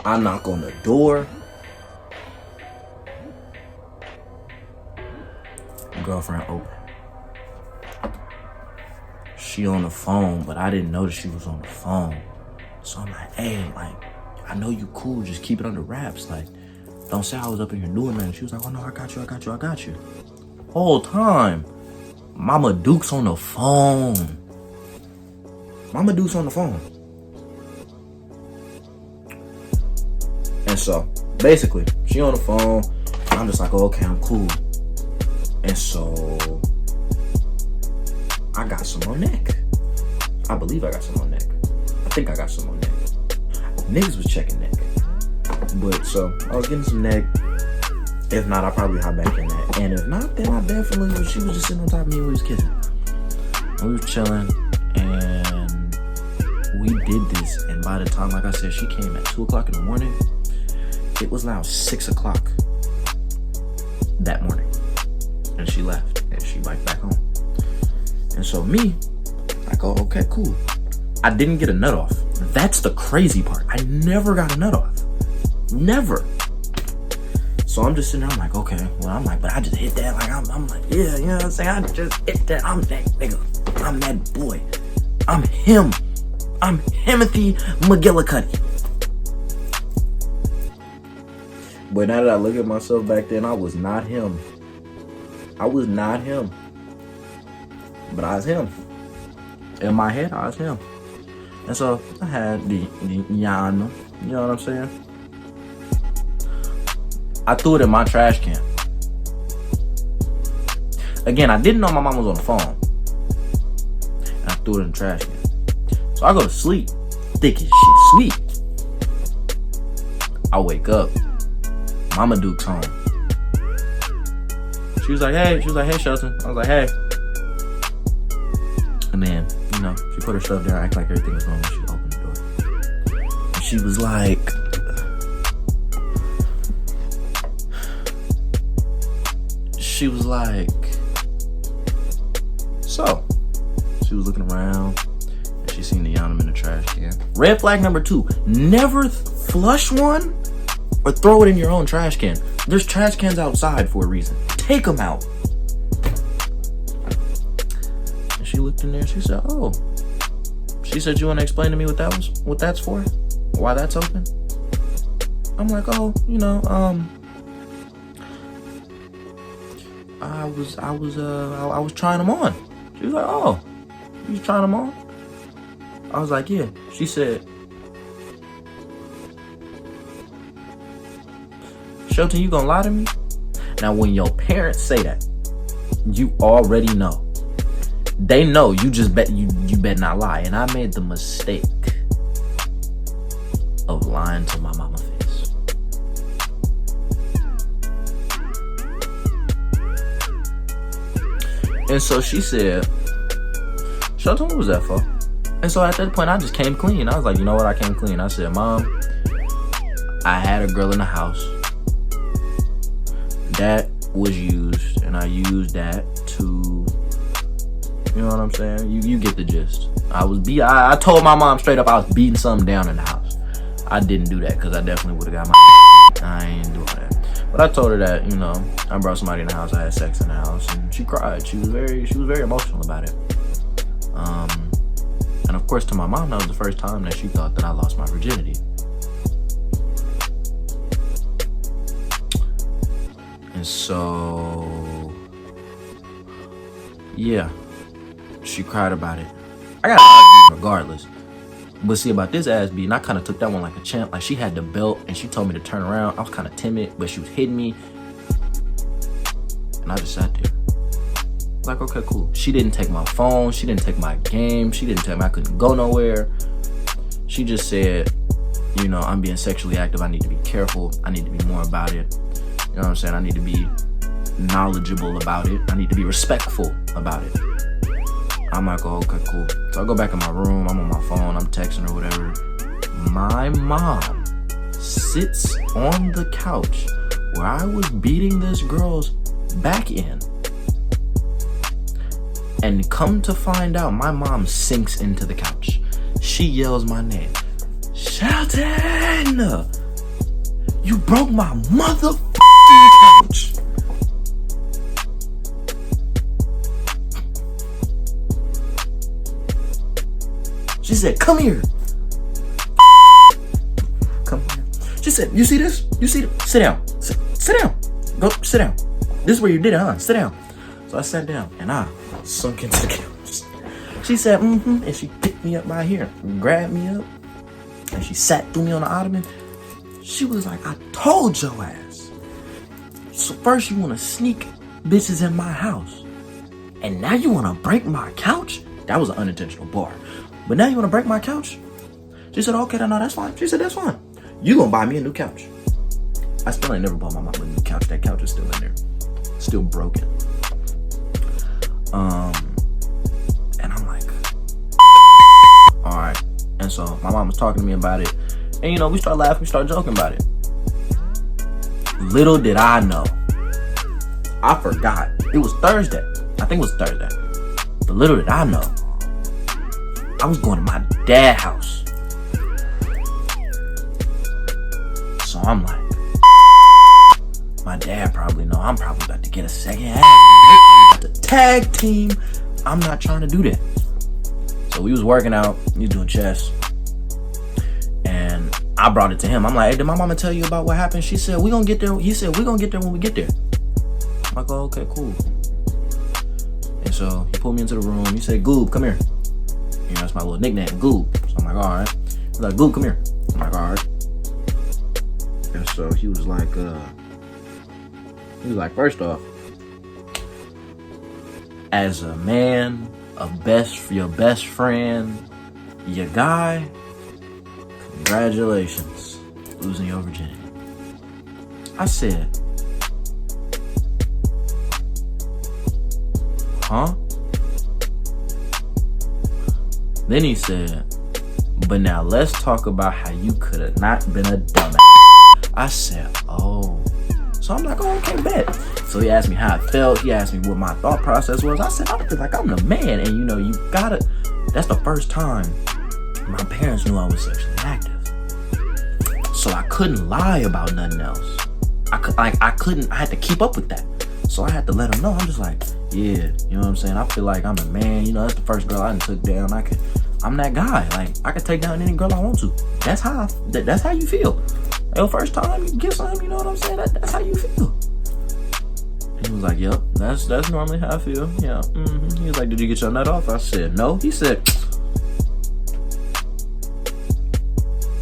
I knock on the door. Girlfriend open. She on the phone, but I didn't notice she was on the phone. So I'm like, hey, like, I know you cool, just keep it under wraps. Like, don't say I was up in here doing nothing. She was like, oh no, I got you. Whole time, Mama Duke's on the phone. And so, basically, she on the phone. I'm just like, oh, okay, I'm cool. And so, I got some on neck. I believe I got some on neck. I think I got some on neck. Niggas was checking neck. But so, I was getting some neck. If not, I'll probably hop back in that. And if not, then I definitely was. She was just sitting on top of me and we was kissing. And we was chilling. And we did this. And by the time, like I said, she came at 2 o'clock in the morning. It was now 6 o'clock that morning. And she left. And she biked back home. And so me, I go, okay, cool. I didn't get a nut off. That's the crazy part. I never got a nut off. Never. So I'm just sitting there, I'm like, okay. Well, I'm like, but I just hit that. Like, I'm like, yeah, you know what I'm saying? I just hit that. I'm that nigga. I'm that boy. I'm him. I'm Timothy McGillicuddy. But now that I look at myself back then, I was not him. But I was him. In my head, I was him. And so I had the Yana, you know what I'm saying? I threw it in my trash can. Again, I didn't know my mom was on the phone. And I threw it in the trash can. So I go to sleep, thinking shit sweet. I wake up, Mama Duke's home. She was like, hey, Shelton. I was like, hey. And then, you know, she put her stuff there, act like everything was normal. She opened the door. And she was like, so. She was looking around and she seen the Yanum in the trash can. Red flag number 2, never flush one or throw it in your own trash can. There's trash cans outside for a reason. Take them out. And she looked in there. She said, "Oh." She said, "You want to explain to me what that's for? Why that's open?" I'm like, "Oh, you know, I was trying them on." She was like, "Oh, you was trying them on?" I was like, "Yeah." She said, "Shelton, you gonna lie to me?" Now, when your parents say that, you already know. They know you just bet you better not lie. And I made the mistake of lying to my mama face. And so she said, "Shelton, what was that for?" And so at that point, I just came clean. I was like, you know what? I came clean. I said, "Mom, I had a girl in the house. That was used, and I used that to," you know what I'm saying? You get the gist. I told my mom straight up I was beating something down in the house. I didn't do that because I definitely would have got my I ain't doing that. But I told her that, you know, I brought somebody in the house, I had sex in the house, and she cried. She was very emotional about it. And of course, to my mom, that was the first time that she thought that I lost my virginity. And so, yeah, she cried about it. I got a regardless. But see, about this ass beating, I kind of took that one like a champ. Like, she had the belt and she told me to turn around. I was kind of timid, but she was hitting me. And I just sat there. Like, okay, cool. She didn't take my phone. She didn't take my game. She didn't tell me I couldn't go nowhere. She just said, you know, I'm being sexually active. I need to be careful. I need to be more about it. You know what I'm saying? I need to be knowledgeable about it. I need to be respectful about it. I'm like, oh, okay, cool. So I go back in my room. I'm on my phone. I'm texting or whatever. My mom sits on the couch where I was beating this girl's back in. And come to find out, my mom sinks into the couch. She yells my name. "Shelton!" You broke my motherfucking couch. She said, come here. Come here. She said, you see this? You see this? Sit down. Sit down. Go sit down. This is where you did it, huh? Sit down. So I sat down and I sunk into the couch. She said, and she picked me up by here, grabbed me up, and she sat through me on the ottoman. She was like, I told your ass. So first you want to sneak bitches in my house, and now you want to break my couch? That was an unintentional bar. But now you want to break my couch? She said, okay, no, that's fine. She said, that's fine. You gonna buy me a new couch. I still ain't never bought my mom a new couch. That couch is still in there. Still broken. And I'm like, all right. And so my mom was talking to me about it. And you know, we started laughing, we started joking about it. Little did I know. I forgot. It was Thursday. I think it was Thursday. But little did I know, I was going to my dad's house. So I'm like, my dad probably know I'm probably about to get a second ass. They probably about to tag team. I'm not trying to do that. So we was working out, we was doing chess. And I brought it to him. I'm like, hey, did my mama tell you about what happened? She said, we gonna get there. He said, we gonna get there when we get there. I'm like, oh, okay, cool. And so he pulled me into the room. He said, Goob, come here. You know, that's my little nickname, Goob. So I'm like, all right. He's like, Goob, come here. I'm like, all right. And so he was like, first off, as a man, your best friend, your guy, congratulations, losing your virginity. I said, huh? Then he said, but now let's talk about how you could have not been a dumbass. I said, oh. So I'm like, oh, okay, bet. So he asked me how I felt. He asked me what my thought process was. I said, I feel like I'm the man. And you know, you gotta, that's the first time my parents knew I was sexually active. So I couldn't lie about nothing else. I had to keep up with that. So I had to let them know. I'm just like, yeah, you know what I'm saying? I feel like I'm a man. You know, that's the first girl I done took down. I'm that guy. Like, I could take down any girl I want to. That's how you feel. Your first time you get something, you know what I'm saying? That's how you feel. And he was like, yep, that's normally how I feel. Yeah. He was like, did you get your nut off? I said, no. He said,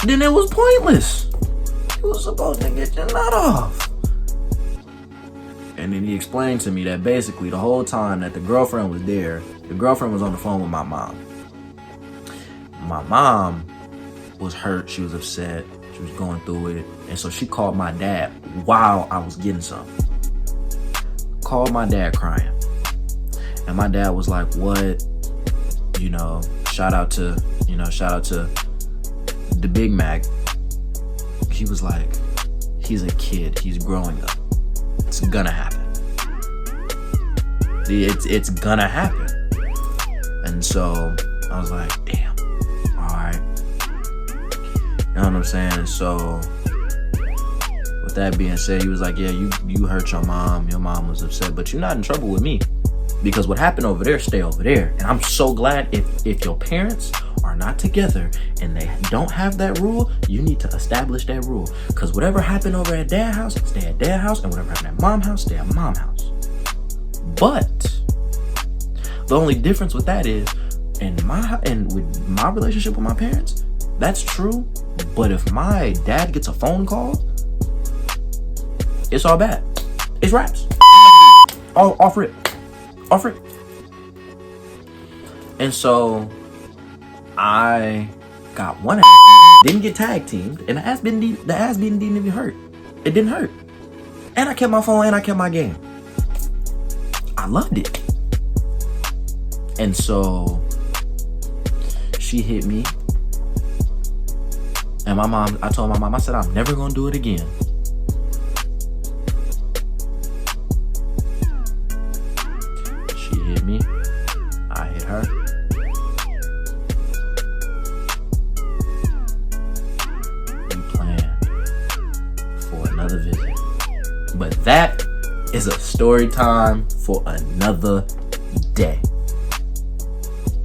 then it was pointless. You was supposed to get your nut off. And then he explained to me that basically the whole time that the girlfriend was there, the girlfriend was on the phone with my mom. My mom was hurt. She was upset. She was going through it. And so she called my dad while I was getting some. Called my dad crying. And my dad was like, what? You know, shout out to the Big Mac. He was like, he's a kid. He's growing up. It's gonna happen. It's gonna happen. And so I was like, damn. Alright. You know what I'm saying? So with that being said, he was like, yeah, you hurt your mom. Your mom was upset, but you're not in trouble with me. Because what happened over there, stay over there. And I'm so glad if your parents are not together and they don't have that rule, you need to establish that rule. Because whatever happened over at dad's house, stay at dad's house. And whatever happened at mom's house, stay at mom's house. But the only difference with that is, with my relationship with my parents, that's true. But if my dad gets a phone call, it's all bad. It's raps. Off rip. And so I got one ass, didn't get tag teamed, and the ass beating didn't even hurt. It didn't hurt. And I kept my phone and I kept my game. I loved it. And so she hit me. And I told my mom, I said, I'm never gonna do it again. She hit me. I hit her. We planned for another visit. But that is a story time for another day.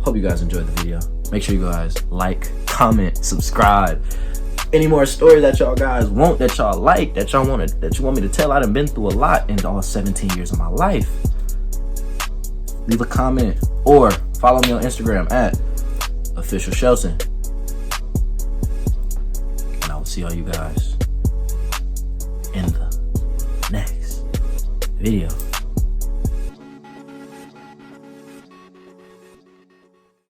Hope you guys enjoyed the video. Make sure you guys like, comment, subscribe. Any more stories that y'all guys want, that y'all like, that you want me to tell? I done been through a lot in all 17 years of my life. Leave a comment or follow me on Instagram at officialshelson. And I will see all you guys in the next video.